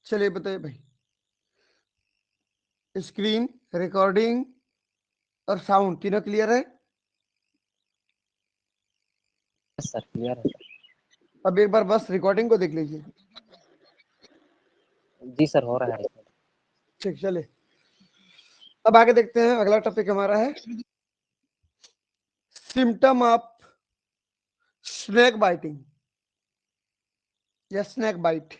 चलिए बताइए भाई, स्क्रीन, रिकॉर्डिंग और साउंड तीनों क्लियर है? सर क्लियर है सर। अब एक बार बस रिकॉर्डिंग को देख लीजिए। जी सर हो रहा है सर। ठीक, चलिए अब आगे देखते हैं। अगला टॉपिक हमारा है सिम्टम ऑफ स्नेक बाइटिंग या snake bite.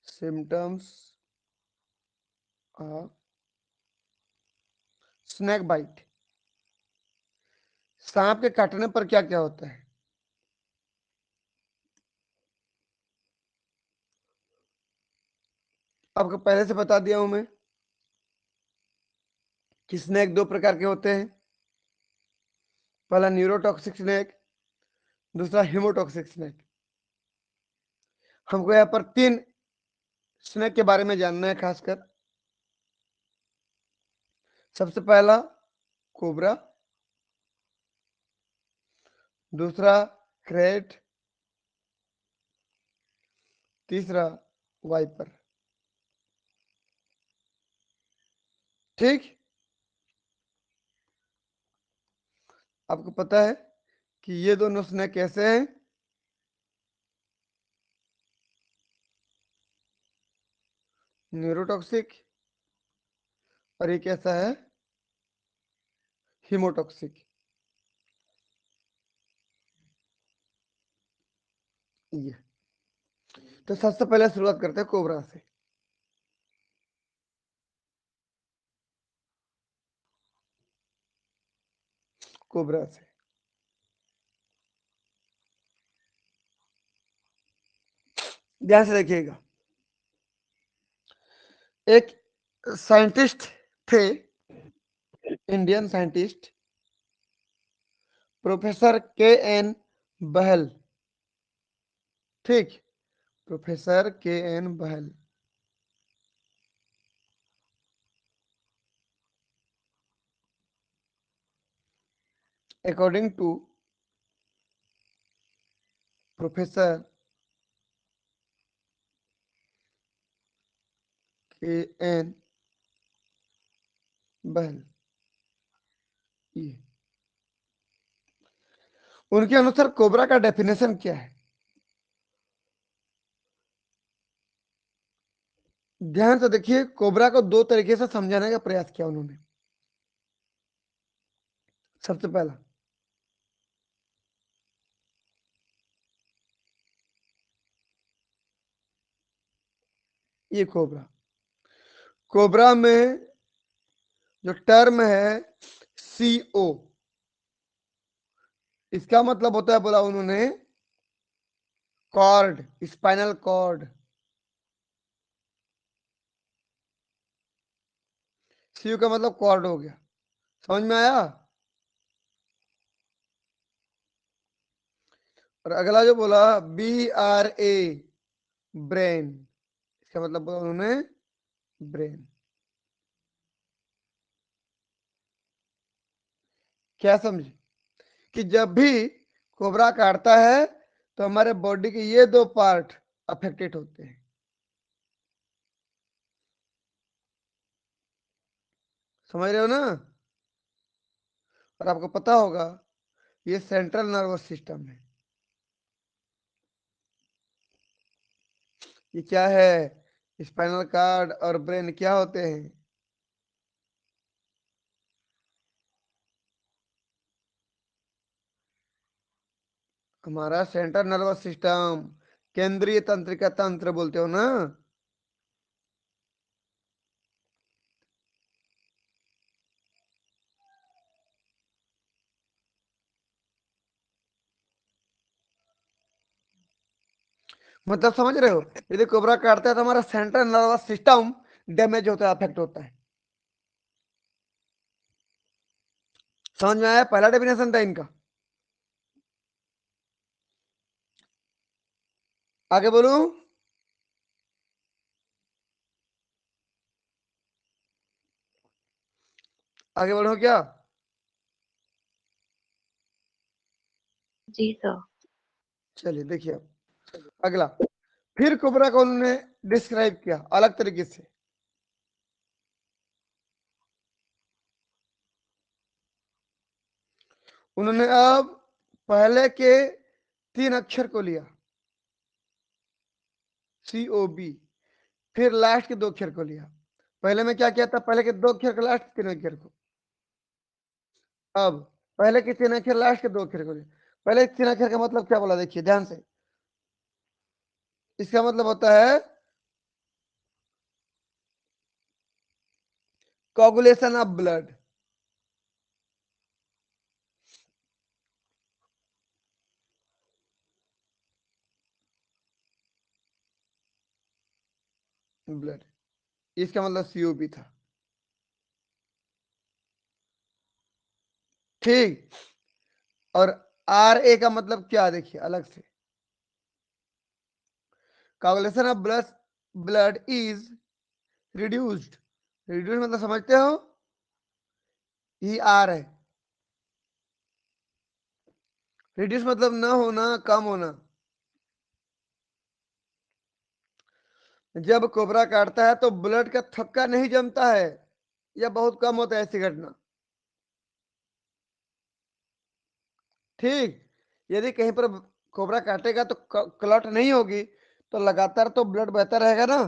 Symptoms of snake bite, सांप के काटने पर क्या क्या होता है? आपको पहले से बता दिया हूं मैं कि स्नेक दो प्रकार के होते हैं। पहला न्यूरोटॉक्सिक स्नेक, दूसरा हिमोटॉक्सिक स्नेक। हमको यहाँ पर तीन स्नेक के बारे में जानना है खासकर। सबसे पहला कोबरा, दूसरा क्रेट, तीसरा वाइपर। ठीक, आपको पता है कि ये दोनों स्नेक कैसे हैं? न्यूरोटॉक्सिक, और ये कैसा है? हिमोटॉक्सिक। ये तो सबसे पहले शुरुआत करते हैं कोबरा से। कोबरा से ध्यान से देखिएगा। एक साइंटिस्ट थे, Indian scientist, professor K N Bahal. ठीक, professor K N Bahal. According to professor K N Bahal, ये उनके अनुसार कोबरा का डेफिनेशन क्या है? ध्यान से देखिए, कोबरा को दो तरीके से समझाने का प्रयास किया उन्होंने। सबसे पहला, ये कोबरा, कोबरा में जो टर्म है CO, इसका मतलब होता है, बोला उन्होंने, कॉर्ड, स्पाइनल कॉर्ड। CO का मतलब कॉर्ड हो गया। समझ में आया? और अगला जो बोला BRA, ब्रेन, इसका मतलब बोला उन्होंने ब्रेन। क्या समझे कि जब भी कोबरा काटता है तो हमारे बॉडी के ये दो पार्ट अफेक्टेड होते हैं। समझ रहे हो ना? और आपको पता होगा ये सेंट्रल नर्वस सिस्टम है। ये क्या है? स्पाइनल कार्ड और ब्रेन क्या होते हैं? हमारा सेंट्रल नर्वस सिस्टम, केंद्रीय तंत्रिका तंत्र बोलते हो ना। मतलब समझ रहे हो, यदि कोबरा काटता है तो हमारा सेंट्रल नर्वस सिस्टम डैमेज होता है, अफेक्ट होता है। समझ में आया? पहला डेफिनेशन था इनका। आगे बोलूं? आगे बढ़ो क्या? जी सर। चलिए देखिए अब अगला, फिर कोबरा को उन्होंने डिस्क्राइब किया अलग तरीके से। उन्होंने अब पहले के 3 अक्षर को लिया COB, फिर लास्ट के 2 अक्षर को लिया। पहले में क्या किया था, पहले के 2 अक्षर को, लास्ट के 3 अक्षर को। अब पहले के 3 अक्षर, लास्ट के 2 अक्षर को लिया। पहले 3 अक्षर का मतलब क्या बोला, देखिए ध्यान से। इसका मतलब होता है कोगुलेशन ऑफ ब्लड। ब्लड, इसका मतलब COB था। ठीक, और RA का मतलब क्या, देखिए अलग से। Coagulation of blood is reduced. Reduce मतलब समझते हो, ये R है। रिड्यूस मतलब ना होना, कम होना। जब कोबरा काटता है तो ब्लड का थक्का नहीं जमता है, या बहुत कम होता है ऐसी घटना। ठीक, यदि कहीं पर कोबरा काटेगा तो क्लॉट नहीं होगी, तो लगातार तो ब्लड बहता रहेगा ना।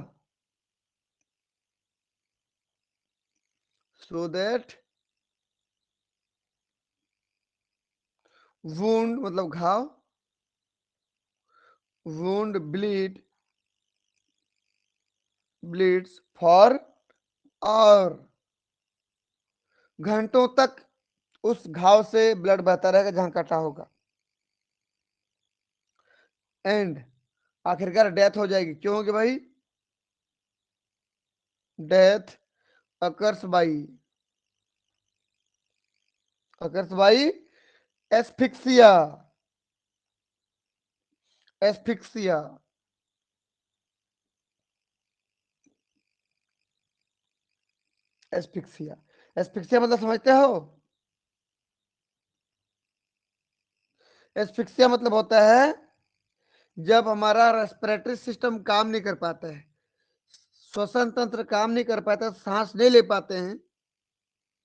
सो दैट वुंड मतलब घाव, वुंड ब्लीड्स फॉर, और घंटों तक उस घाव से ब्लड बहता रहेगा जहां कटा होगा। एंड आखिरकार डेथ हो जाएगी। क्यों होगी भाई, death occurs by asphyxia. Asphyxia, asphyxia. Asphyxia मतलब समझते हो, एस्फिक्सिया मतलब होता है जब हमारा रेस्पिरेटरी सिस्टम काम नहीं कर पाता है, श्वसन तंत्र काम नहीं कर पाता, सांस नहीं ले पाते हैं,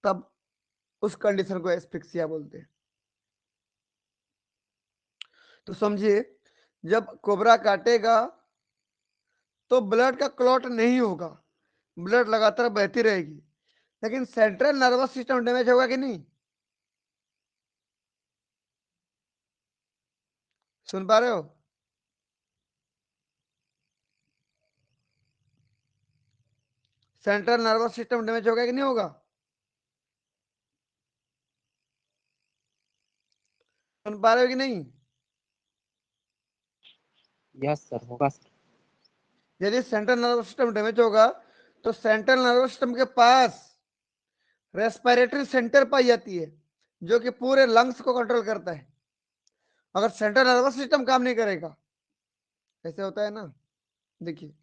तब उस कंडीशन को एस्फिक्सिया बोलते हैं। तो समझिए, जब कोबरा काटेगा तो ब्लड का क्लॉट नहीं होगा, ब्लड लगातार बहती रहेगी, लेकिन सेंट्रल नर्वस सिस्टम डैमेज होगा कि नहीं, सुन पा रहे हो। सेंट्रल नर्वस सिस्टम डैमेज होगा कि नहीं होगा, सुन पा रहे हो कि नहीं। यस सर, होगा सर। यदि सेंट्रल नर्वस सिस्टम डैमेज होगा तो सेंट्रल नर्वस सिस्टम के पास रेस्पिरेटरी सेंटर पाई जाती है, जो कि पूरे लंग्स को कंट्रोल करता है। अगर सेंट्रल नर्वस सिस्टम काम नहीं करेगा, ऐसे होता है ना, देखिए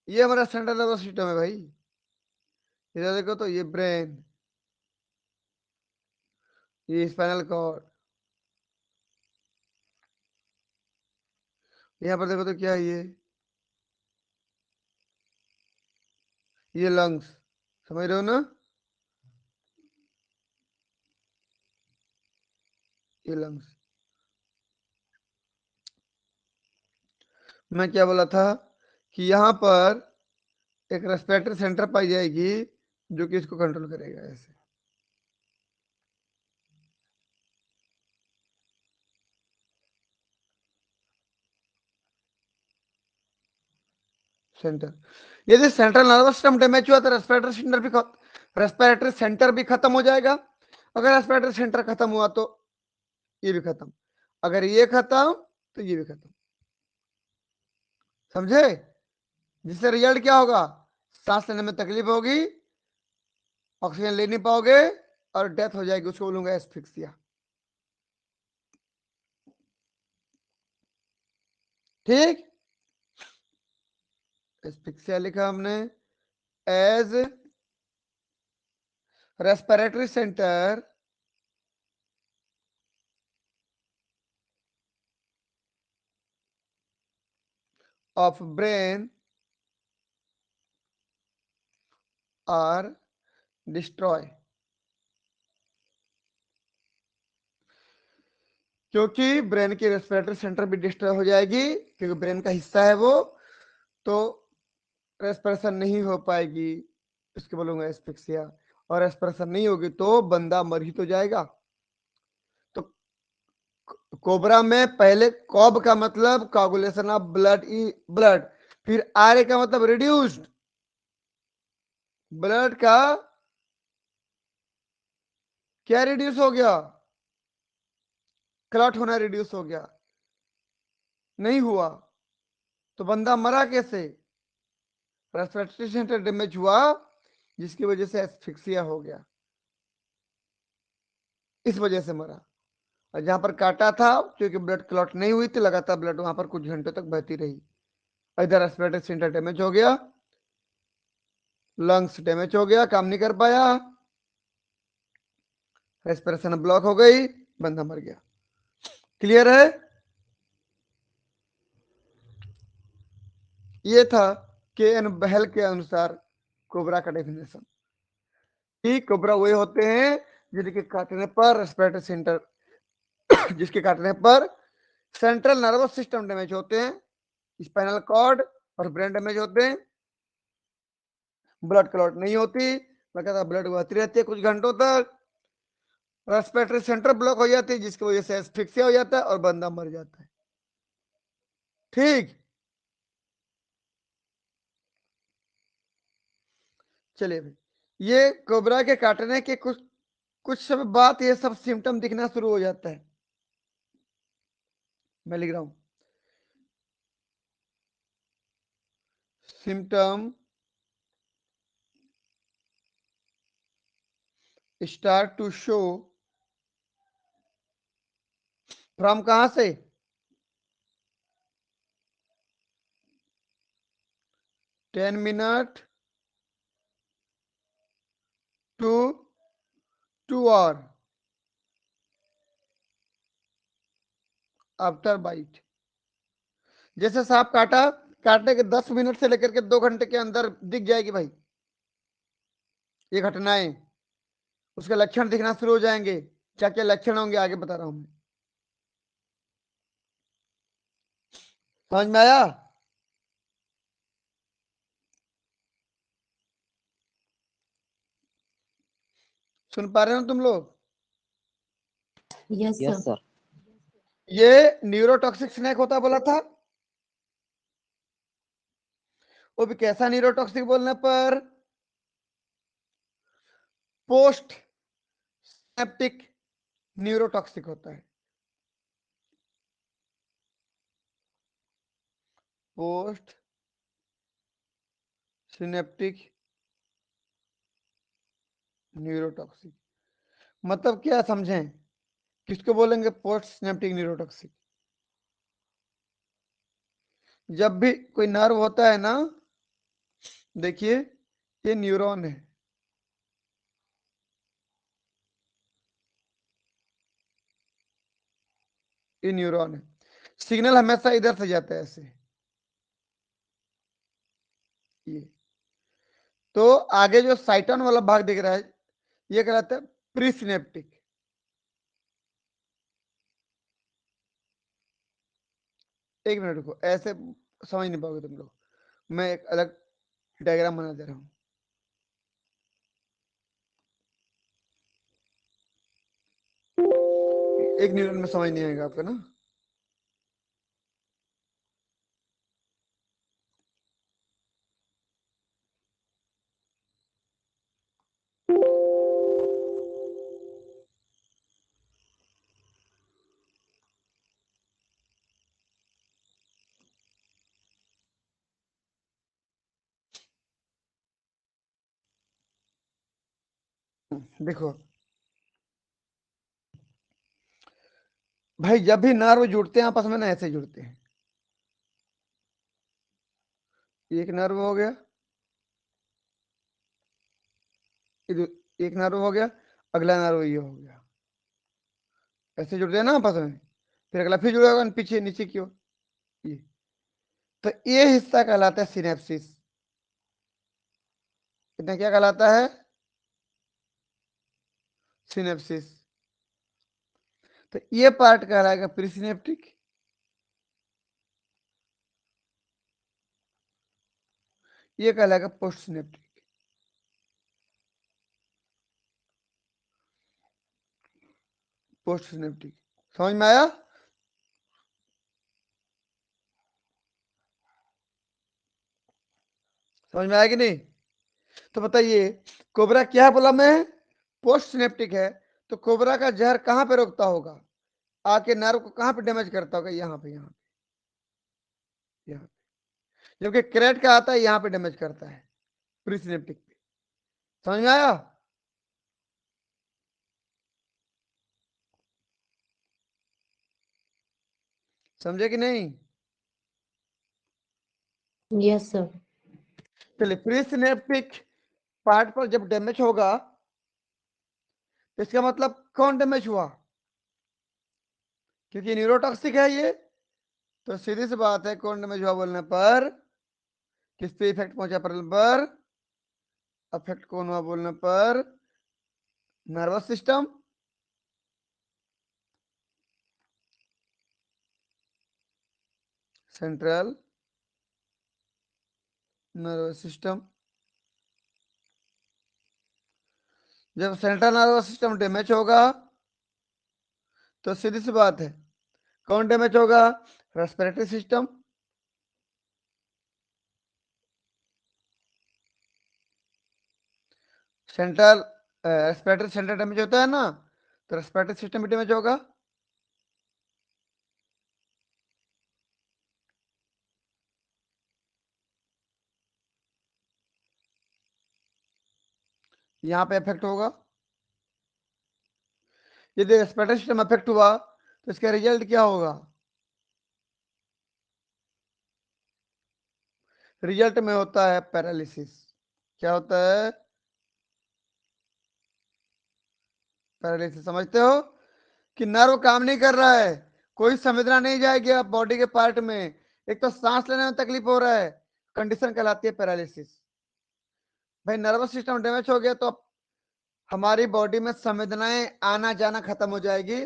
ये हमारा सेंट्रल नर्वस सिस्टम है भाई। इधर देखो तो ये ब्रेन, ये स्पाइनल कॉर्ड, यहाँ पर देखो तो क्या है ये लंग्स, समझ रहे हो ना, ये लंग्स। मैं क्या बोला था कि यहाँ पर एक रेस्पिरेटरी सेंटर पाई जाएगी जो कि इसको कंट्रोल करेगा, ऐसे। सेंटर, यदि सेंट्रल नर्वस सिस्टम डैमेज हुआ तो रेस्पिरेटरी सेंटर भी खत्म हो जाएगा। अगर रेस्पिरेटरी सेंटर खत्म हुआ तो ये भी खत्म, अगर ये खत्म तो ये भी खत्म, समझे। जिससे रिजल्ट क्या होगा, सांस लेने में तकलीफ होगी, ऑक्सीजन ले नहीं पाओगे, और डेथ हो जाएगी, उसको बोलूंगा एस्फिक्सिया। ठीक, एस्फिक्सिया लिखा हमने as respiratory centre of brain are destroy, क्योंकि ब्रेन की रेस्पिरेटरी सेंटर भी डिस्ट्रॉय हो जाएगी, क्योंकि ब्रेन का हिस्सा है वो, तो रेस्पिरेशन नहीं हो पाएगी, इसके बोलूंगा एस्फिक्सिया। और रेस्पिरेशन नहीं होगी तो बंदा मर ही तो जाएगा। तो कोबरा में पहले कॉब का मतलब कोगुलेशन ऑफ ब्लड, ब्लड, फिर आर का मतलब रिड्यूस्ड ब्लड का क्या रिड्यूस हो गया, क्लॉट होना रिड्यूस हो गया, नहीं हुआ तो बंदा मरा कैसे, रेस्पिरेटरी सेंटर डैमेज हुआ जिसकी वजह से एस्फिक्सिया हो गया, इस वजह से मरा। और जहां पर काटा था क्योंकि ब्लड क्लॉट नहीं हुई थी, लगातार ब्लड वहां पर कुछ घंटों तक बहती रही, इधर रेस्पिरेटरी सेंटर डैमेज हो गया, लंग्स डैमेज हो गया, काम नहीं कर पाया, रेस्पिरेशन ब्लॉक हो गई, बंदा मर गया। क्लियर है? ये था के एन बहल के अनुसार कोबरा का डेफिनेशन। कोबरा वही होते हैं जिनके काटने पर रेस्पिरेटरी सेंटर जिसके काटने पर सेंट्रल नर्वस सिस्टम डैमेज होते हैं, स्पाइनल कॉर्ड और ब्रेन डैमेज होते हैं, ब्लड क्लॉट नहीं होती, लगातार ब्लड बहती रहती है कुछ घंटों तक, रेस्पिरेटरी सेंटर ब्लॉक हो जाती है जिसकी वजह से एस्फिक्सिया हो जाता है और बंदा मर जाता है। ठीक, चलिए भाई, ये कोबरा के काटने के कुछ कुछ समय बाद ये सब सिम्टम दिखना शुरू हो जाता है। मैं लिख रहा हूं, symptom start to show from कहां से, 10 minute to 2 hour after bite. जैसे सांप काटा, काटने के 10 मिनट से लेकर के 2 घंटे के अंदर दिख जाएगी भाई ये घटनाएं, उसके लक्षण दिखना शुरू हो जाएंगे। क्या क्या लक्षण होंगे आगे बता रहा हूं मैं, समझ में आया? सुन पा रहे हो तुम लोग? Yes yes sir. सर। ये न्यूरोटॉक्सिक स्नैक होता बोला था, वो भी कैसा न्यूरोटॉक्सिक बोलने पर, पोस्ट सिनेप्टिक न्यूरोटॉक्सिक होता है, पोस्ट सिनेप्टिक न्यूरोटॉक्सिक मतलब क्या समझें, किसको बोलेंगे पोस्ट सिनेप्टिक न्यूरोटॉक्सिक? जब भी कोई नर्व होता है ना, देखिए ये न्यूरॉन है, ये न्यूरॉन है, सिग्नल हमेशा इधर से जाता है ऐसे, ये तो आगे जो साइटन वाला भाग दिख रहा है ये कहलाता है प्री सिनेप्टिक। एक मिनट रुको, ऐसे समझ नहीं पाओगे तुम लोग, मैं एक अलग डायग्राम बना दे रहा हूं। एक न्यूरॉन में समझ नहीं आएगा आपका ना, देखो भाई, जब भी नर्व जुड़ते हैं आपस में ना ऐसे जुड़ते हैं, एक नर्व हो गया, एक नर्व हो गया, अगला नर्व ये हो गया, ऐसे जुड़ गया ना आपस में, फिर अगला फिर जुड़ेगा पीछे नीचे की ओर, ये तो ये हिस्सा कहलाता है सिनेप्सिस। इतना क्या कहलाता है? सिनेप्सिस। तो ये पार्ट कहलाएगा प्रीसिनेप्टिक, ये कहलाएगा पोस्ट सिनेप्टिक। पोस्ट सिनेप्टिक समझ में आया? समझ में आया कि नहीं? तो बताइए कोबरा क्या है बोला मैं? पोस्ट सिनेप्टिक है। तो कोबरा का जहर कहां पे रोकता होगा? आके नर्व को कहां पे डैमेज करता होगा? यहाँ पे, यहाँ पे, यहाँ पे। जबकि क्रेट का आता है यहाँ पे डैमेज करता है, प्री सिनेप्टिक पे। समझ में आया? समझे कि नहीं? Yes sir. चलिए, प्री सिनेप्टिक पार्ट पर जब डैमेज होगा तो इसका मतलब कौन डैमेज हुआ? क्योंकि न्यूरोटॉक्सिक है ये, तो सीधी सी बात है कौन डैमेज हुआ बोलने पर, किस पे इफेक्ट पहुंचा बोलने पर, अफेक्ट कौन हुआ बोलने पर, nervous system, central nervous system. जब सेंट्रल नर्वस सिस्टम डैमेज होगा तो सीधी सी बात है कौन डैमेज होगा? Respiratory system, central respiratory centre damage होता है ना, तो रेस्पिरेटरी सिस्टम भी डैमेज होगा। यहाँ पे इफेक्ट होगा। यदि रेस्पिरेटरी सिस्टम अफेक्ट हुआ तो इसका रिजल्ट क्या होगा? रिजल्ट में होता है पैरालिसिस। क्या होता है? पैरालिसिस। समझते हो कि नर्व काम नहीं कर रहा है, कोई संवेदना नहीं जाएगी आप बॉडी के पार्ट में, एक तो सांस लेने में तकलीफ हो रहा है, कंडीशन कहलाती है पैरालिसिस। भाई नर्वस सिस्टम डैमेज हो गया तो हमारी बॉडी में संवेदनाएं आना जाना खत्म हो जाएगी,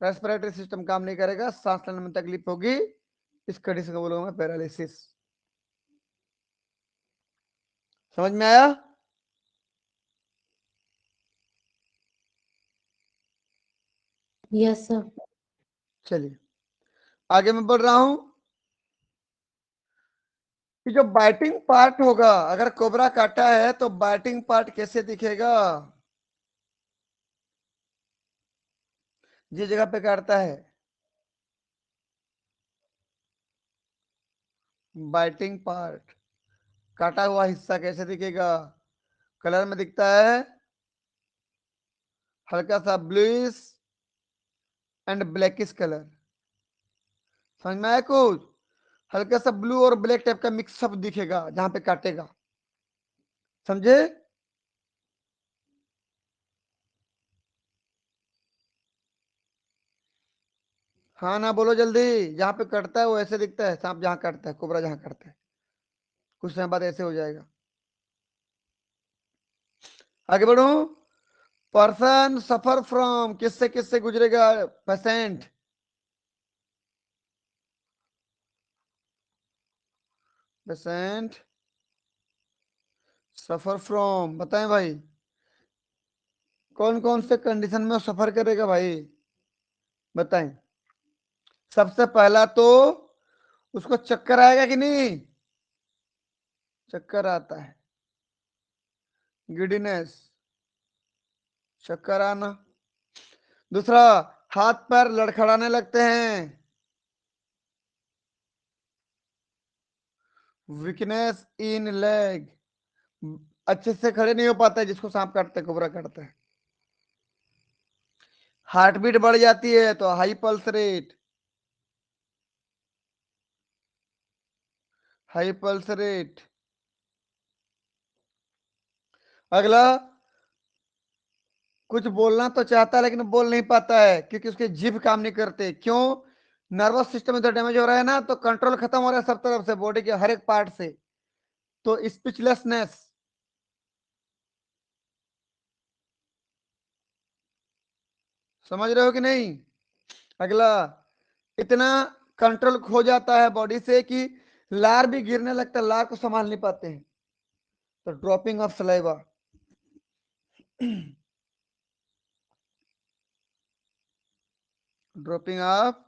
रेस्पिरेटरी सिस्टम काम नहीं करेगा, सांस लेने में तकलीफ होगी, इस कंडीशन को बोलूंगा मैं पैरालिसिस। समझ में आया? Yes sir. चलिए आगे मैं बढ़ रहा हूं कि जो बाइटिंग पार्ट होगा, अगर कोबरा काटा है तो बाइटिंग पार्ट कैसे दिखेगा? जिस जगह पे काटता है बाइटिंग पार्ट, काटा हुआ हिस्सा कैसे दिखेगा? कलर में दिखता है हल्का सा ब्लूइश एंड ब्लैकिश कलर। समझ में आया कुछ? हल्का सा ब्लू और ब्लैक टाइप का मिक्सअप दिखेगा जहां पे काटेगा। समझे? हाँ ना बोलो जल्दी। जहां पे कटता है वो ऐसे दिखता है, सांप जहां काटता है, कोबरा जहां काटता है, कुछ समय बाद ऐसे हो जाएगा। आगे बढ़ो। पर्सन सफर फ्रॉम, किससे किससे गुजरेगा पेशेंट? पेशेंट सफर फ्रॉम, बताएं भाई कौन कौन से कंडीशन में सफर करेगा भाई? बताएं। सबसे पहला तो उसको चक्कर आएगा कि नहीं? चक्कर आता है, गिडीनेस, चक्कर आना। दूसरा, हाथ पैर लड़खड़ाने लगते हैं, वीकनेस इन लेग, अच्छे से खड़े नहीं हो पाता है जिसको सांप काटता है, कोबरा काटता है। हार्ट बीट बढ़ जाती है तो high pulse rate, high pulse rate. अगला, कुछ बोलना तो चाहता है लेकिन बोल नहीं पाता है क्योंकि उसके जीभ काम नहीं करते। क्यों? नर्वस सिस्टम में तो डैमेज हो रहा है ना, तो कंट्रोल खत्म हो रहा है सब तरफ से, बॉडी के हर एक पार्ट से, तो स्पीचलेसनेस। समझ रहे हो कि नहीं? अगला, इतना कंट्रोल खो जाता है बॉडी से कि लार भी गिरने लगता है, लार को संभाल नहीं पाते हैं, तो dropping of saliva. Dropping of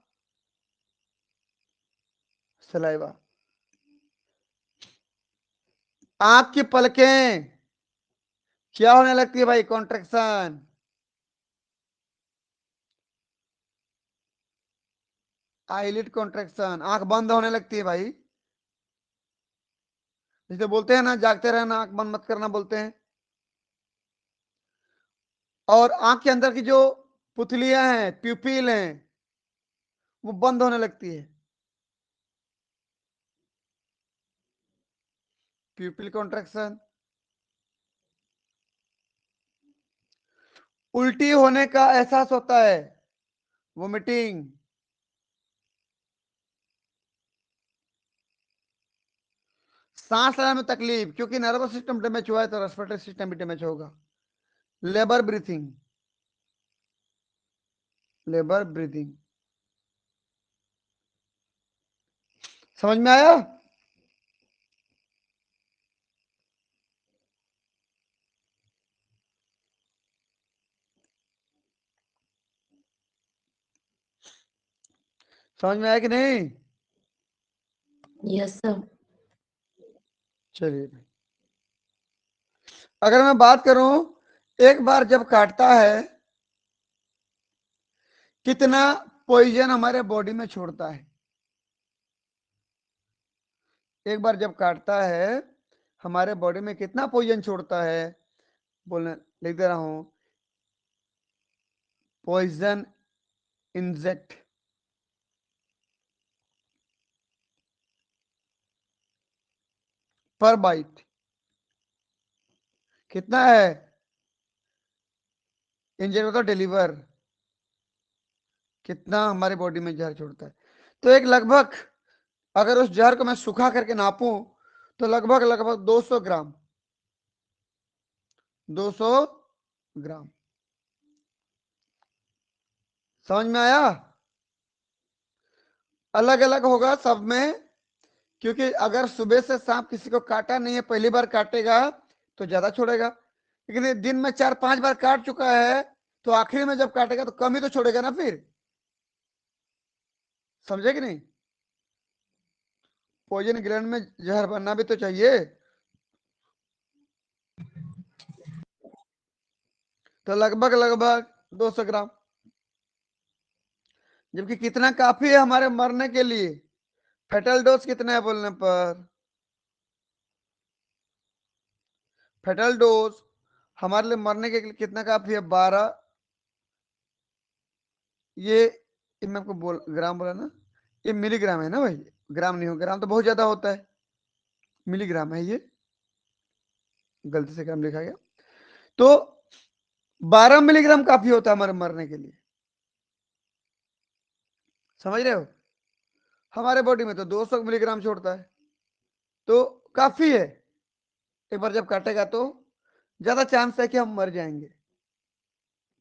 saliva. आंख की पलकें क्या होने लगती है भाई? कॉन्ट्रेक्शन। आईलिड कॉन्ट्रेक्शन, आंख बंद होने लगती है भाई। जैसे बोलते हैं ना, जागते रहना, आंख बंद मत करना बोलते हैं। और आंख के अंदर की जो पुतलियां हैं, प्यूपिल हैं, वो बंद होने लगती है। प्यूपिल कॉन्ट्रैक्शन। उल्टी होने का एहसास होता है, वोमिटिंग। सांस लेने में तकलीफ, क्योंकि नर्वस सिस्टम डैमेज हुआ है तो रेस्पिरेटरी सिस्टम भी डैमेज होगा। Labour breathing, labour breathing. समझ में आया? समझ में आया कि नहीं? Yes sir. चलिए, अगर मैं बात करूं, एक बार जब काटता है कितना पॉइजन हमारे बॉडी में छोड़ता है? एक बार जब काटता है हमारे बॉडी में कितना पॉइजन छोड़ता है? बोलने लिख दे रहा हूं, पॉइजन इंजेक्ट पर बाइट कितना है? इंजेक्ट होता डिलीवर, कितना हमारे बॉडी में जहर छोड़ता है? तो एक लगभग, अगर उस जहर को मैं सुखा करके नापूं तो लगभग लगभग 200 ग्राम, 200 ग्राम। समझ में आया? अलग अलग होगा सब में, क्योंकि अगर सुबह से सांप किसी को काटा नहीं है, पहली बार काटेगा तो ज्यादा छोड़ेगा, लेकिन ये दिन में 4-5 बार काट चुका है तो आखिरी में जब काटेगा तो कम ही तो छोड़ेगा ना फिर। समझे कि नहीं? पॉइजन ग्लैंड में जहर बनना भी तो चाहिए, तो लगभग लगभग 200 ग्राम। जबकि कितना काफी है हमारे मरने के लिए? फेटल डोज कितना है बोलने पर? फेटल डोज हमारे लिए मरने के लिए कितना काफी है? 12। ये मैं आपको ग्राम बोला ना, ये मिलीग्राम है ना भाई, ग्राम नहीं हो, ग्राम तो बहुत ज्यादा होता है, मिलीग्राम है ये, गलती से ग्राम लिखा गया। तो 12 मिलीग्राम काफी होता है हमारे मरने के लिए। समझ रहे हो? हमारे बॉडी में तो 200 मिलीग्राम छोड़ता है, तो काफी है। एक बार जब काटेगा तो ज्यादा चांस है कि हम मर जाएंगे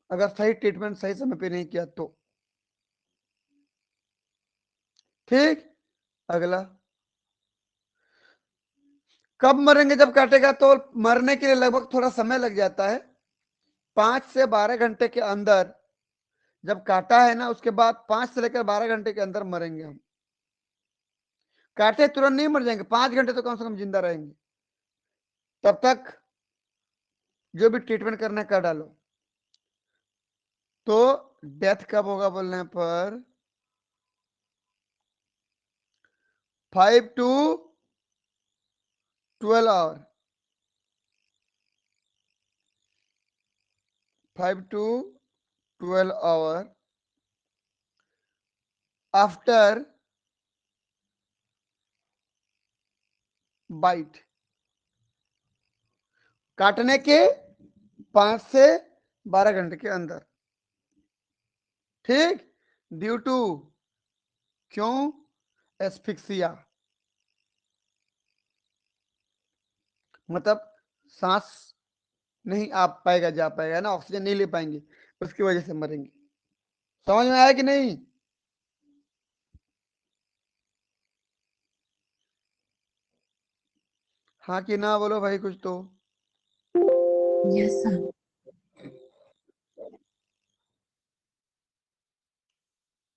अगर सही ट्रीटमेंट सही समय पे नहीं किया तो। ठीक, अगला, कब मरेंगे जब काटेगा? तो मरने के लिए लगभग थोड़ा समय लग जाता है, 5 से 12 घंटे के अंदर। जब काटा है ना, उसके बाद 5 से लेकर 12 घंटे के अंदर मरेंगे हम। काटे तुरंत नहीं मर जाएंगे, 5 घंटे तो कम से कम जिंदा रहेंगे, तब तक जो भी ट्रीटमेंट करना है कर डालो। तो डेथ कब होगा बोलने पर? 5 to 12 hour, 5 to 12 hour after bite. काटने के 5 से 12 घंटे के अंदर। ठीक, ड्यू टू, क्यों, एस्फिक्सिया, मतलब सांस नहीं आ पाएगा, जा पाएगा ना, ऑक्सीजन नहीं ले पाएंगे, उसकी वजह से मरेंगे। समझ में आया कि नहीं? हाँ कि ना बोलो भाई कुछ तो। Yes sir.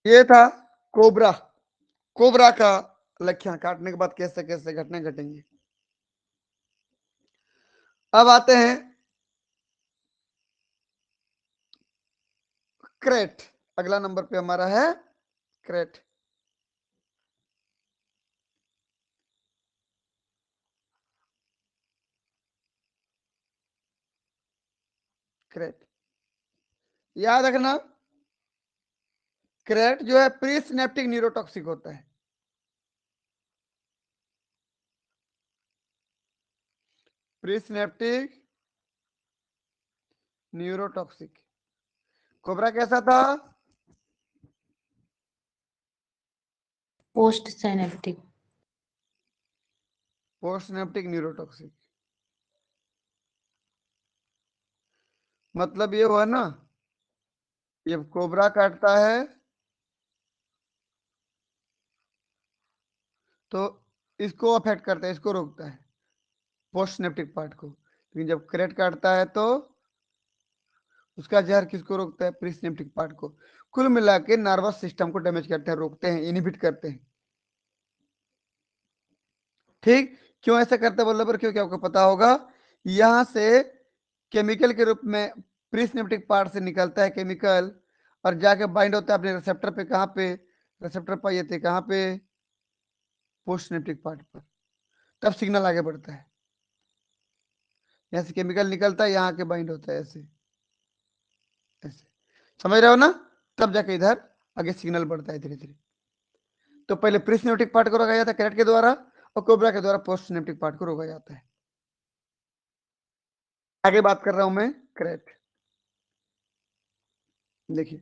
ये था कोबरा। कोबरा का लक्षण, काटने के बाद कैसे कैसे घटना घटेंगे। अब आते हैं क्रेट। अगला नंबर पे हमारा है क्रेट। क्रेट याद रखना, क्रेट जो है प्री सिनेप्टिक न्यूरोटॉक्सिक होता है। Pre synaptic neurotoxic. कोबरा कैसा था? Post synaptic. Post synaptic neurotoxic. मतलब ये हुआ ना, ये कोबरा काटता है तो इसको अफेक्ट करता है, इसको रोकता है, पोस्ट सिनेप्टिक पार्ट को। लेकिन जब क्रेट काटता है तो उसका जहर किसको रोकता है? प्री सिनेप्टिक पार्ट को। कुल मिला के नर्वस सिस्टम को डैमेज करते हैं, रोकते हैं, इनहिबिट करते हैं। ठीक, क्यों ऐसा करते हैं बोलने पर, क्योंकि आपको पता होगा यहां से केमिकल के रूप में प्री सिनेप्टिक पार्ट से निकलता है केमिकल, और जाके बाइंड होता है अपने रिसेप्टर पे। कहां पे रिसेप्टर पाए थे? कहां पे? पोस्ट सिनेप्टिक पार्ट पर। तब सिग्नल आगे बढ़ता है, यहाँ से केमिकल निकलता है, यहाँ के बाइंड होता है, ऐसे ऐसे। समझ रहे हो ना? तब जाके इधर आगे सिग्नल बढ़ता है धीरे धीरे। तो पहले प्री सिनेप्टिक पार्ट को रोका जाता है कैरेट के द्वारा, और कोबरा के द्वारा पोस्ट सिनेप्टिक पार्ट को रोका जाता है। आगे बात कर रहा हूं मैं क्रेट। देखिए,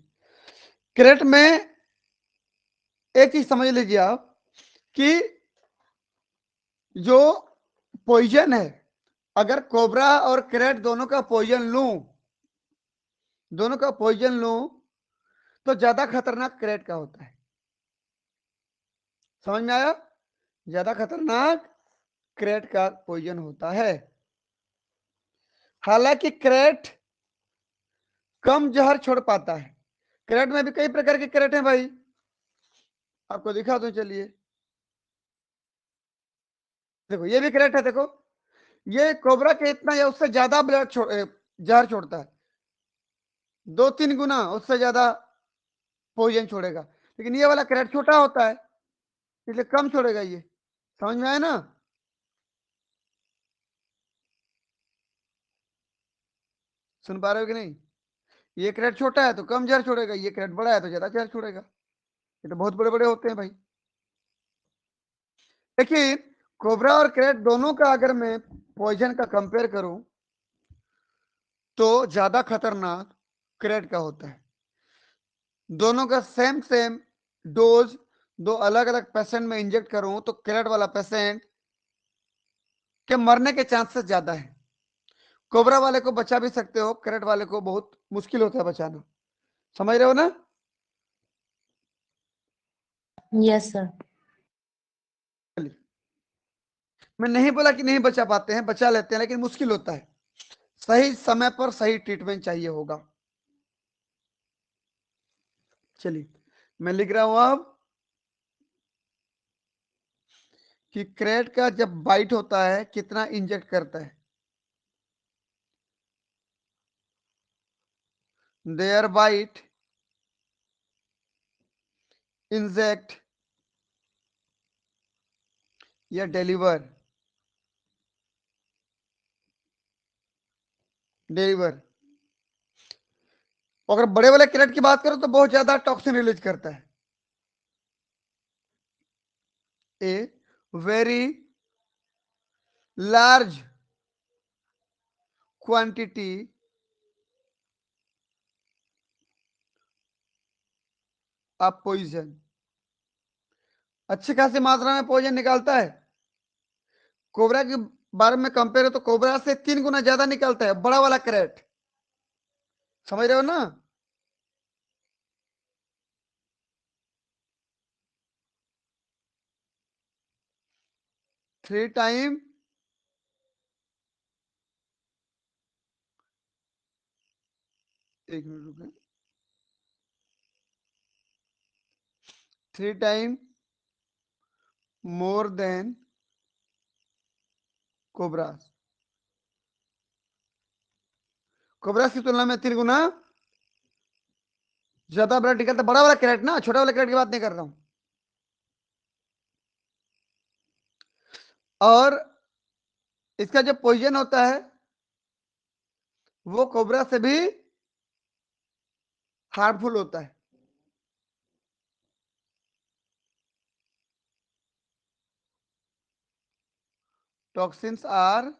क्रेट में एक चीज समझ लीजिए आप कि जो पॉइजन है, अगर कोबरा और क्रेट दोनों का पॉइजन लूं, दोनों का पॉइजन लूं, तो ज्यादा खतरनाक क्रेट का होता है। समझ में आया? ज्यादा खतरनाक क्रेट का पॉइजन होता है। हालांकि क्रेट कम जहर छोड़ पाता है। क्रेट में भी कई प्रकार के क्रेट हैं भाई, आपको दिखा दूं, चलिए। देखो ये भी क्रेट है, देखो ये कोबरा के इतना या उससे ज्यादा ब्लड जहर छोड़ता है, 2-3 गुना उससे ज्यादा पॉइजन छोड़ेगा। लेकिन ये वाला क्रेट छोटा होता है, इसलिए कम छोड़ेगा ये। समझ में आया ना? सुन पा रहे हो कि नहीं? ये क्रेट छोटा है तो कम जहर छोड़ेगा, ये क्रेट बड़ा है तो ज्यादा जहर छोड़ेगा। ये तो बहुत बड़े बड़े होते हैं भाई। लेकिन कोबरा और क्रेट दोनों का अगर मैं पॉइजन का कंपेयर करूं तो ज्यादा खतरनाक क्रेट का होता है। दोनों का सेम सेम डोज दो अलग अलग पेशेंट में इंजेक्ट करूं तो क्रेट वाला पेशेंट के मरने के चांसेस ज्यादा है। कोबरा वाले को बचा भी सकते हो, क्रेट वाले को बहुत मुश्किल होता है बचाना। समझ रहे हो ना? Yes sir. मैं नहीं बोला कि नहीं बचा पाते हैं, बचा लेते हैं, लेकिन मुश्किल होता है। सही समय पर सही ट्रीटमेंट चाहिए होगा। चलिए मैं लिख रहा हूं अब कि क्रेट का जब बाइट होता है कितना इंजेक्ट करता है। देयर बाइट इंजेक्ट या डिलीवर, डिलीवर। अगर बड़े वाले क्रेट की बात करो तो बहुत ज्यादा टॉक्सिन रिलीज करता है। A very large quantity of poison, अच्छी खासी मात्रा में पोइजन निकालता है। कोबरा के बारे में कंपेयर हो तो कोबरा से 3 गुना ज्यादा निकलता है बड़ा वाला कैरेट, समझ रहे हो ना। थ्री टाइम एक मिनट रुके, 3 time more than cobras, cobras की तुलना में 3 गुना ज्यादा ब्लड निकलता, बड़ा वाला कैरेट ना, छोटा वाला कैरेट की बात नहीं कर रहा हूं। और इसका जो पोइजन होता है वो कोबरा से भी हार्मफुल होता है। Toxins are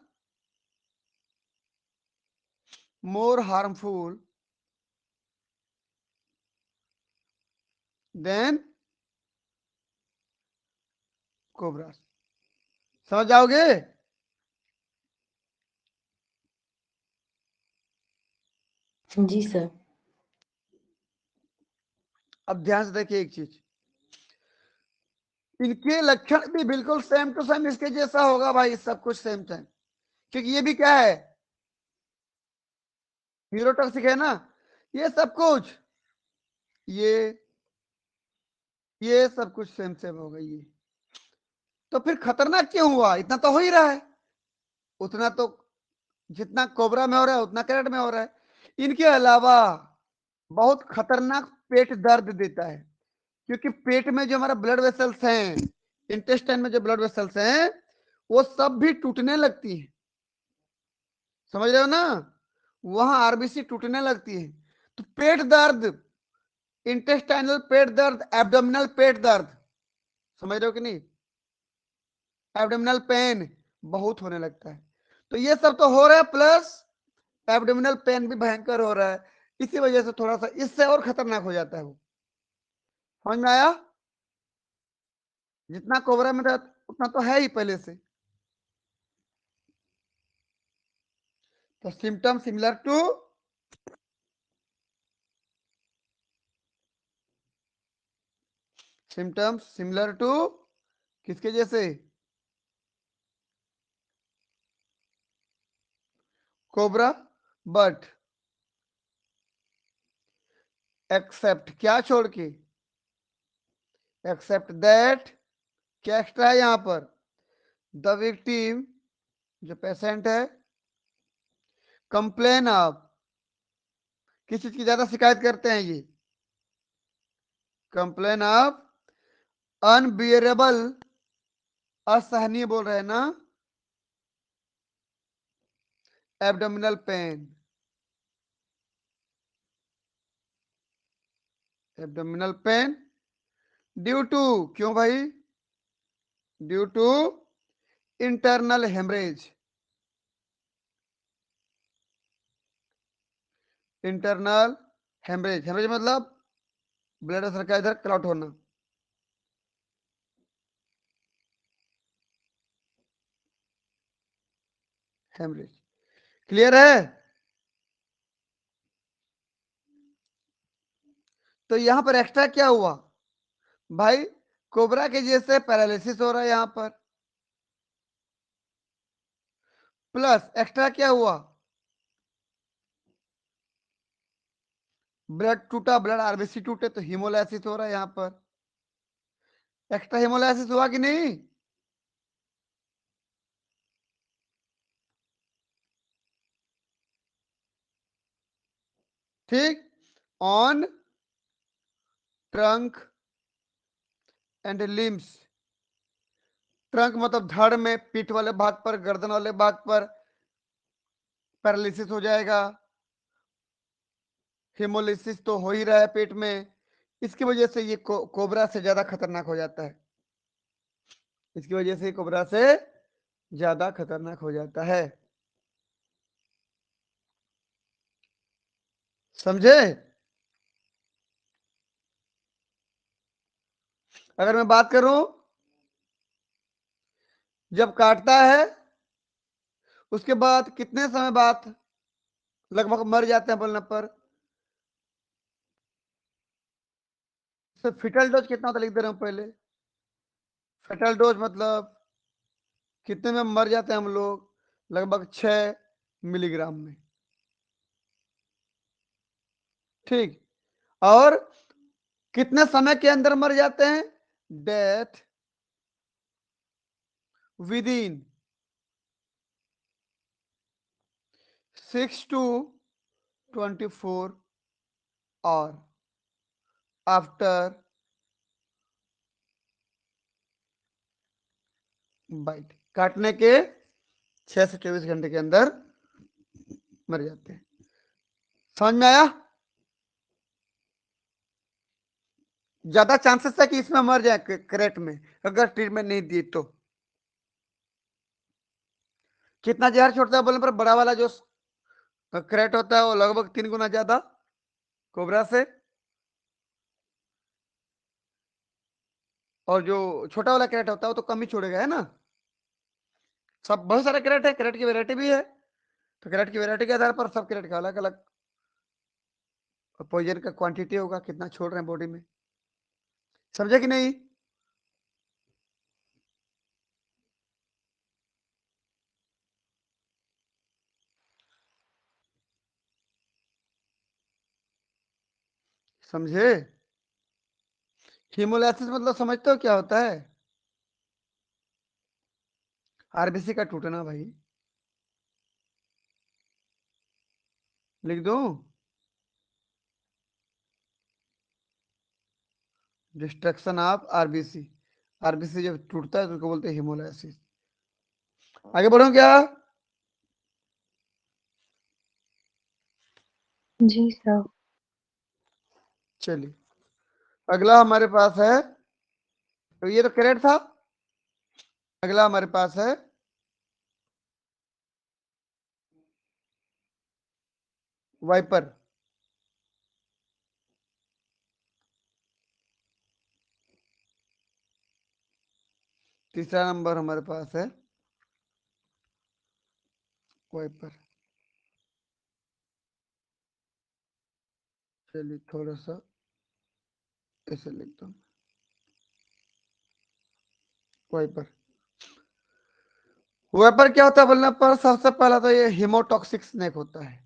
more harmful than cobra, समझ जाओगे। जी सर। अब ध्यान से देखिए एक चीज, इनके लक्षण भी बिल्कुल सेम टू सेम इसके जैसा होगा भाई, सब कुछ सेम सेम, क्योंकि ये भी क्या है, न्यूरोटॉक्सिक है ना, ये सब कुछ, ये सब कुछ सेम सेम होगा ये। तो फिर खतरनाक क्यों हुआ, इतना तो हो ही रहा है, उतना तो जितना कोबरा में हो रहा है उतना कैरेट में हो रहा है। इनके अलावा बहुत खतरनाक पेट दर्द देता है, क्योंकि पेट में जो हमारा ब्लड वेसल्स हैं, इंटेस्टाइन में जो ब्लड वेसल्स हैं वो सब भी टूटने लगती है, समझ रहे हो ना, वहां आरबीसी टूटने लगती है। तो पेट दर्द, इंटेस्टाइनल पेट दर्द, एब्डोमिनल पेट दर्द, समझ रहे हो कि नहीं, एब्डोमिनल पेन बहुत होने लगता है। तो ये सब तो हो रहा है, प्लस एब्डोमिनल पेन भी भयंकर हो रहा है, इसी वजह से थोड़ा सा इससे और खतरनाक हो जाता है वो। समझ में आया, जितना कोबरा में था उतना तो है ही पहले से। तो symptom similar to, symptoms similar to किसके जैसे, कोबरा, बट एक्सेप्ट, क्या छोड़ के, एक्सेप्ट दैट, क्या एक्स्ट्रा है यहां पर, द विक्टिम, जो पेशेंट है, कंप्लेन ऑफ, किस चीज की ज्यादा शिकायत करते हैं ये, कंप्लेन ऑफ अनबियरेबल, असहनीय बोल रहे हैं ना, abdominal pain, abdominal pain due to, क्यों भाई, due to internal haemorrhage, internal haemorrhage, haemorrhage मतलब ब्लड वेसल का इधर क्लॉट होना, हेमरेज, क्लियर है। तो यहां पर एक्स्ट्रा क्या हुआ भाई, कोबरा के जैसे पैरालिसिस हो रहा है यहां पर, प्लस एक्स्ट्रा क्या हुआ, ब्लड टूटा, ब्लड आरबीसी टूटे तो हीमोलाइसिस हो रहा है यहां पर, एक्स्ट्रा हीमोलाइसिस हुआ कि नहीं, ठीक, on trunk and limbs, trunk मतलब धड़ में, पीठ वाले भाग पर, गर्दन वाले भाग पर पैरालिसिस हो जाएगा, हेमोलिसिस तो हो ही रहा है पेट में, इसकी वजह से ये कोबरा से ज्यादा खतरनाक हो जाता है, इसकी वजह से कोबरा से ज्यादा खतरनाक हो जाता है, समझे। अगर मैं बात करूं जब काटता है उसके बाद कितने समय बाद लगभग मर जाते हैं बोलने पर, फिटल डोज कितना होता है लिख दे रहा हूं पहले। फेटल डोज मतलब कितने में मर जाते हैं हम लोग, लगभग 6 मिलीग्राम में। ठीक, और कितने समय के अंदर मर जाते हैं, death within 6 to 24 hour after bite. काटने के 6 से 24 घंटे के अंदर मर जाते हैं। समझ में आया? ज्यादा चांसेस है कि इसमें मर जाए करेट में अगर ट्रीटमेंट नहीं दी तो। कितना जहर छोड़ता है बोलने पर, बड़ा वाला जो करेट होता है वो लगभग 3 गुना ज्यादा कोबरा से, और जो छोटा वाला कैरेट होता है वो तो कम ही छोड़ेगा, है ना। सब बहुत सारे कैरेट है, कैरेट की वैरायटी भी है, तो कैरेट की वैरायटी के आधार पर सब कैरेट का अलग अलग पॉइजन का क्वांटिटी होगा, कितना छोड़ रहे हैं बॉडी में। समझे कि नहीं? समझे? हीमोलाइसिस मतलब समझते हो क्या होता है? आरबीसी का टूटना भाई। लिख दूं? Destruction of RBC. आरबीसी जब टूटता है तो उसको बोलते हैं हीमोलाइसिस। आगे बढ़ो क्या? जी सर। चलिए, अगला हमारे पास है, तो ये तो कैरेट था। अगला हमारे पास है वाइपर। तीसरा नंबर हमारे पास है वाइपर। चलिए थोड़ा सा ऐसे लिखता हूँ, वाइपर। वाइपर क्या होता है बोलने पर, सबसे पहला तो ये हिमोटॉक्सिक स्नेक होता है।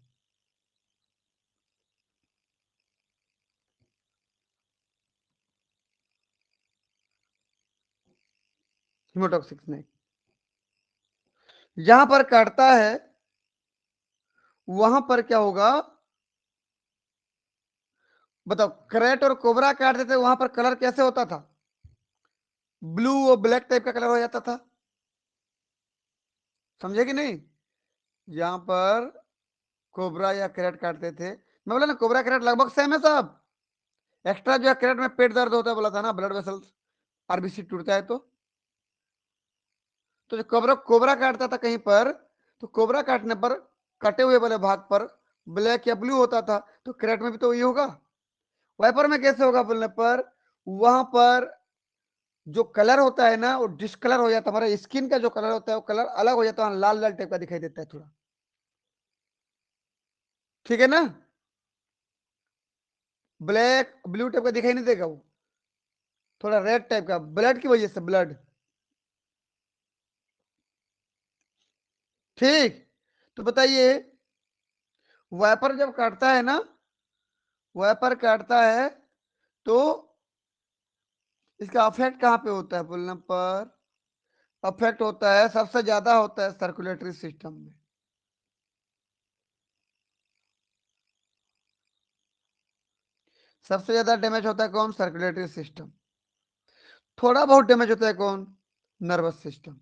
हिमोटॉक्सिक स्नेक जहां पर काटता है वहां पर क्या होगा बताओ। क्रेट और कोबरा काटते थे, वहां पर कलर कैसे होता था, ब्लू और ब्लैक टाइप का कलर हो जाता था। समझे कि नहीं? जहां पर कोबरा या क्रेट काटते थे, मैं बोला ना कोबरा क्रेट लगभग सेम है सब। एक्स्ट्रा जो है क्रेट में पेट दर्द होता है बोला था ना, ब्लड वेसल्स आरबीसी टूटता है तो जो कोबरा कोबरा काटता था कहीं पर, तो कोबरा काटने पर कटे हुए वाले भाग पर ब्लैक या ब्लू होता था, तो क्रेट में भी तो वही होगा। वाइपर में कैसे होगा बोलने पर, वहां पर जो कलर होता है ना वो डिस्कलर हो जाता है, हमारा स्किन का जो कलर होता है वो कलर अलग हो जाता है, लाल लाल टाइप का दिखाई देता है थोड़ा। ठीक है ना? ब्लैक ब्लू टाइप का दिखाई नहीं देगा वो, थोड़ा रेड टाइप का, ब्लड की वजह से, ब्लड। ठीक, तो बताइए वाइपर जब काटता है ना, वाइपर काटता है तो इसका अफेक्ट कहाँ पे होता है बोलने पर, अफेक्ट होता है सबसे ज्यादा होता है सर्कुलेटरी सिस्टम में। सबसे ज्यादा डैमेज होता है कौन, सर्कुलेटरी सिस्टम। थोड़ा बहुत डैमेज होता है कौन, नर्वस सिस्टम।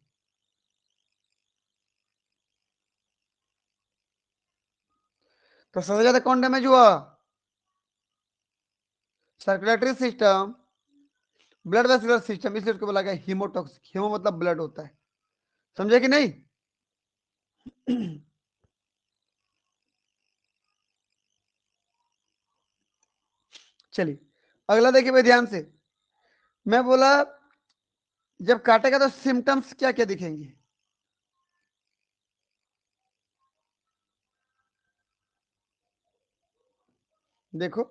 तो सबसे ज्यादा कौन डैमेज हुआ, सर्कुलेटरी सिस्टम, ब्लड वेसुलर सिस्टम, इसलिए उसको बोला गया हीमोटॉक्सिक। हीमो मतलब ब्लड होता है। समझे कि नहीं? चलिए अगला देखिए भाई ध्यान से। मैं बोला जब काटेगा तो सिम्टम्स क्या क्या दिखेंगे? देखो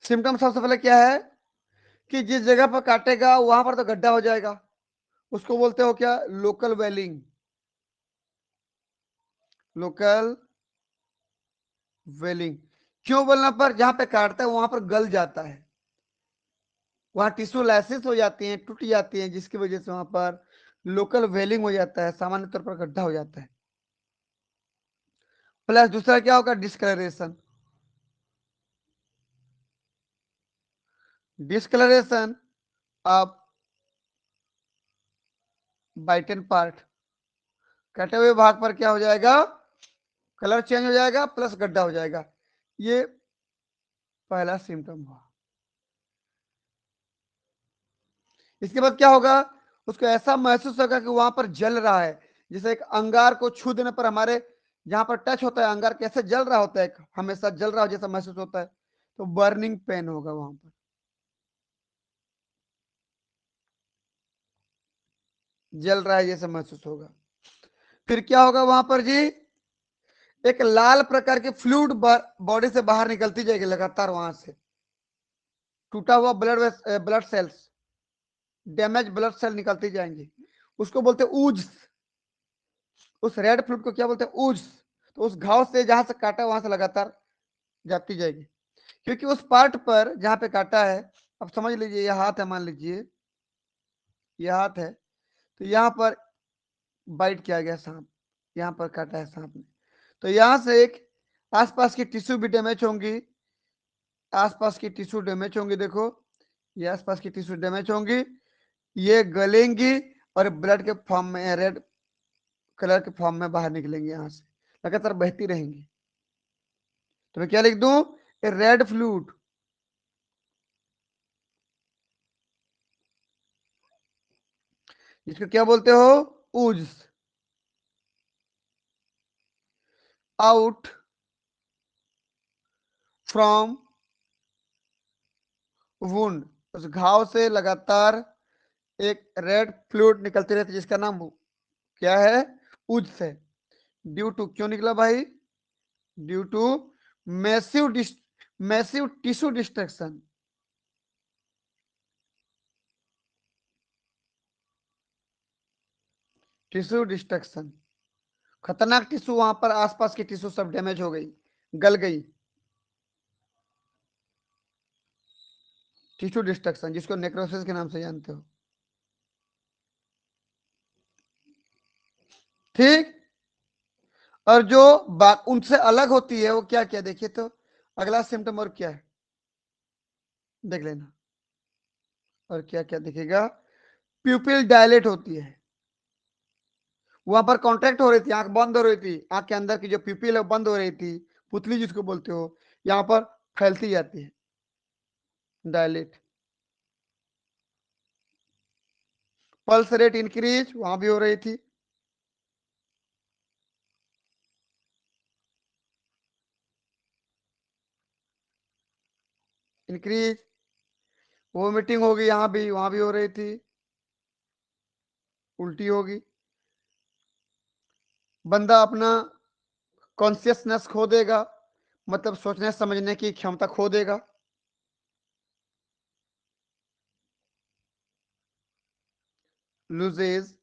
सिम्टम सबसे पहले क्या है कि जिस जगह पर काटेगा वहां पर तो गड्ढा हो जाएगा, उसको बोलते हो क्या? लोकल वेलिंग। लोकल वेलिंग क्यों बोलना? पर जहां पे काटता है वहां पर गल जाता है, वहां टिश्यू लाइसिस हो जाती है, टूट जाती है, जिसकी वजह से वहां पर लोकल वेलिंग हो जाता है, सामान्य तौर पर गड्ढा हो जाता है। प्लस दूसरा क्या होगा? डिस्कलरेशन। डिस्कलरेशन ऑफ बाइटन पार्ट, कटे हुए भाग पर क्या हो जाएगा? कलर चेंज हो जाएगा प्लस गड्ढा हो जाएगा। ये पहला सिम्टम हुआ। इसके बाद क्या होगा? उसको ऐसा महसूस होगा कि वहां पर जल रहा है, जैसे एक अंगार को छू देने पर हमारे जहां पर टच होता है अंगार कैसे जल रहा होता है, हमेशा जल रहा हो जैसा महसूस होता है, तो बर्निंग पेन होगा वहां पर, जल रहा है जैसा महसूस होगा। फिर क्या होगा वहां पर जी? एक लाल प्रकार की फ्लूइड बॉडी से बाहर निकलती जाएगी लगातार, वहां से टूटा हुआ blood cells, damage blood cell निकलती जाएंगी, उसको बोलते हैं ऊज। उस रेड फ्लूइड को क्या बोलते हैं? ऊज। तो उस घाव से जहां से काटा वहां से लगातार जाती जाएगी, क्योंकि उस पार्ट पर जहां पे काटा है, अब समझ लीजिए यह हाथ है, मान लीजिए यह हाथ है, तो यहाँ पर बाइट किया गया सांप, यहाँ पर काटा है सांप ने, तो यहाँ से एक आसपास की टिश्यू भी डैमेज होंगी, आसपास की टिश्यू डैमेज होंगी। देखो ये आसपास की टिश्यू डैमेज होंगी, ये गलेंगी और ब्लड के फॉर्म में, रेड कलर के फॉर्म में बाहर निकलेंगी, यहाँ से लगातार बहती रहेंगी। तो मैं क्या लिख दूं? ए रेड फ्लूइड, इसको क्या बोलते हो? ऊज आउट फ्रॉम वुंड, उस घाव से लगातार एक रेड फ्लूइड निकलती रहती है, जिसका नाम क्या है? ऊज से। ड्यू टू, क्यों निकला भाई? Due to massive massive tissue destruction. Tissue destruction, खतरनाक टिश्यू, वहां पर आसपास की टिश्यू सब डैमेज हो गई, गल गई। टिश्यू डिस्ट्रक्शन, जिसको नेक्रोसिस के नाम से जानते हो, ठीक। और जो उनसे अलग होती है वो क्या क्या? देखिए तो अगला सिम्टम और क्या है, देख लेना। और क्या क्या दिखेगा? प्यूपिल डायलेट होती है, वहां पर कॉन्ट्रैक्ट हो रही थी, आंख बंद हो रही थी, आंख के अंदर की जो प्यूपिल है बंद हो रही थी, पुतली जिसको बोलते हो, यहाँ पर फैलती जाती है, डायलेट। पल्स रेट इंक्रीज, वहां भी हो रही थी। इंक्रीज, वोमिटिंग होगी, यहाँ भी वहां भी हो रही थी, उल्टी होगी, बंदा अपना कॉन्शियसनेस खो देगा, मतलब सोचने समझने की क्षमता खो देगा। Loses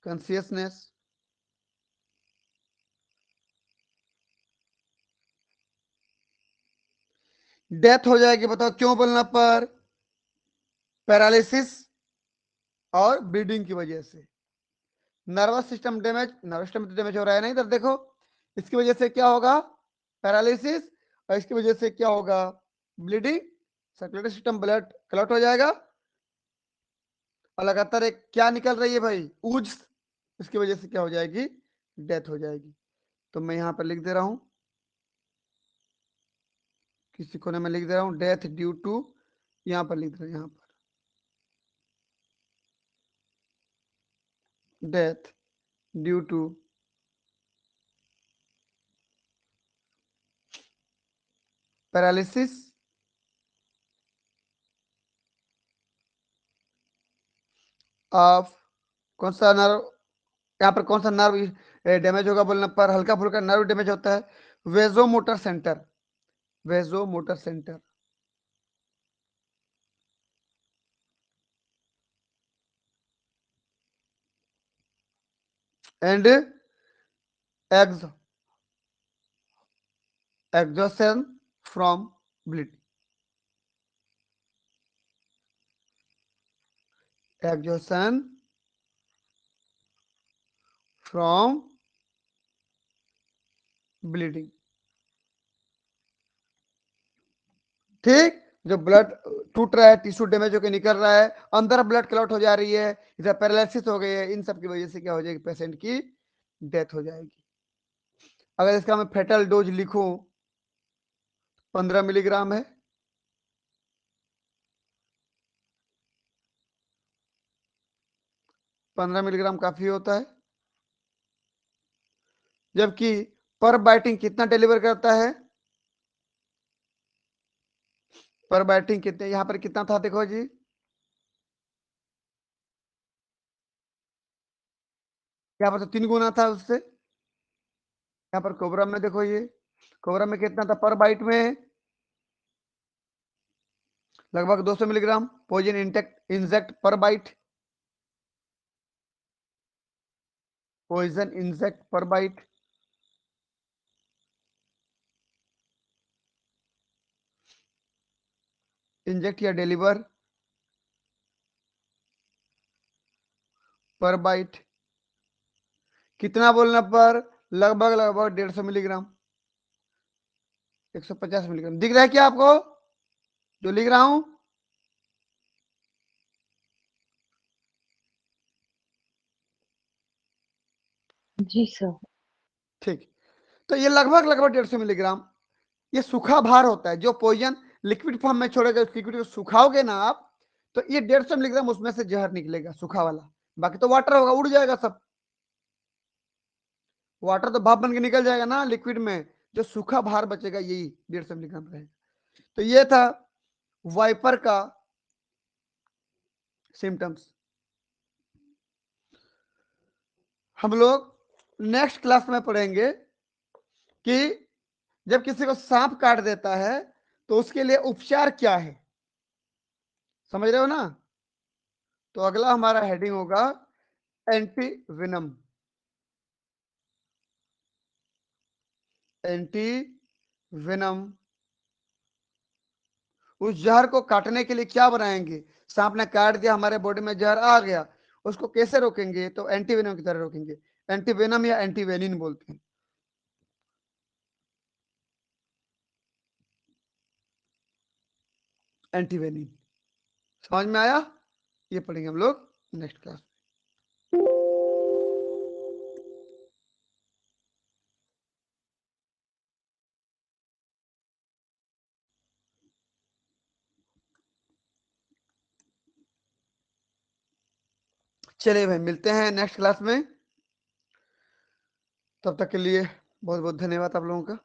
consciousness. डेथ हो जाएगी, बताओ क्यों बोलना पर? पैरालिसिस और ब्लीडिंग की वजह से। Nervous system damage, nervous system damage हो रहा है ना इधर देखो, इसकी वजह से क्या होगा? पैरालिसिस, और इसकी वजह से क्या होगा? Bleeding, circulatory system blood clot हो जाएगा, और लगातार एक क्या निकल रही है भाई? ऊज, इसकी वजह से क्या हो जाएगी? डेथ हो जाएगी। तो मैं यहां पर लिख दे रहा हूं, किसी कोने में लिख दे रहा हूं, डेथ ड्यू टू, यहां पर लिख दे रहा हूं, यहां पर death due to paralysis of कौन सा नर्व, यहाँ पर कौन सा नर्व डैमेज होगा बोलने पर हल्का फुल्का नर्व डैमेज होता है, vasomotor centre, vasomotor centre. And exhaustion from bleeding, exhaustion from bleeding। ठीक, जो ब्लड टूट रहा है, टिश्यू डैमेज होकर निकल रहा है, अंदर ब्लड क्लॉट हो जा रही है, इधर पैरालिसिस हो गई है, इन सब की वजह से क्या हो जाएगी, पेशेंट की डेथ हो जाएगी। अगर इसका मैं फेटल डोज लिखूं 15 मिलीग्राम है, 15 मिलीग्राम काफी होता है, जबकि पर बाइटिंग कितना डिलीवर करता है, पर बाइटिंग कितने, यहां पर कितना था देखो जी, यहाँ पर तो 3 गुना था उससे, यहाँ पर कोबरा में देखो, ये कोबरा में कितना था पर बाइट में, लगभग 200 मिलीग्राम पॉइजन इंजेक्ट पर बाइट, पॉइजन इंजेक्ट पर बाइट। इंजेक्ट या डिलीवर पर बाइट कितना बोलने पर, लगभग लगभग 150 मिलीग्राम, 150 मिलीग्राम। दिख रहा है क्या आपको जो लिख रहा हूं? जी सर। ठीक, तो ये लगभग लगभग 150 मिलीग्राम, ये सूखा भार होता है, जो पॉइजन लिक्विड फॉर्म में छोड़ेगा, उस लिक्विड को सुखाओगे ना आप, तो ये 150 मिलीग्राम उसमें से जहर निकलेगा सूखा वाला, बाकी तो वाटर होगा, उड़ जाएगा सब, वाटर तो भाप बन के निकल जाएगा ना लिक्विड में, जो सूखा भार बचेगा यही 150 मिलीग्राम रहेगा। तो ये था वाइपर का सिम्टम्स। हम लोग नेक्स्ट क्लास में पढ़ेंगे कि जब किसी को सांप काट देता है तो उसके लिए उपचार क्या है, समझ रहे हो ना? तो अगला हमारा हेडिंग होगा एंटी विनम, एंटी विनम। उस जहर को काटने के लिए क्या बनाएंगे, सांप ने काट दिया, हमारे बॉडी में जहर आ गया, उसको कैसे रोकेंगे, तो एंटी वेनम की तरह रोकेंगे, एंटी वेनम या एंटी वेनिन बोलते हैं, एंटी वेनिन। समझ में आया? ये पढ़ेंगे हम लोग नेक्स्ट क्लास। चलिए भाई, मिलते हैं नेक्स्ट क्लास में, तब तक के लिए बहुत बहुत धन्यवाद आप लोगों का।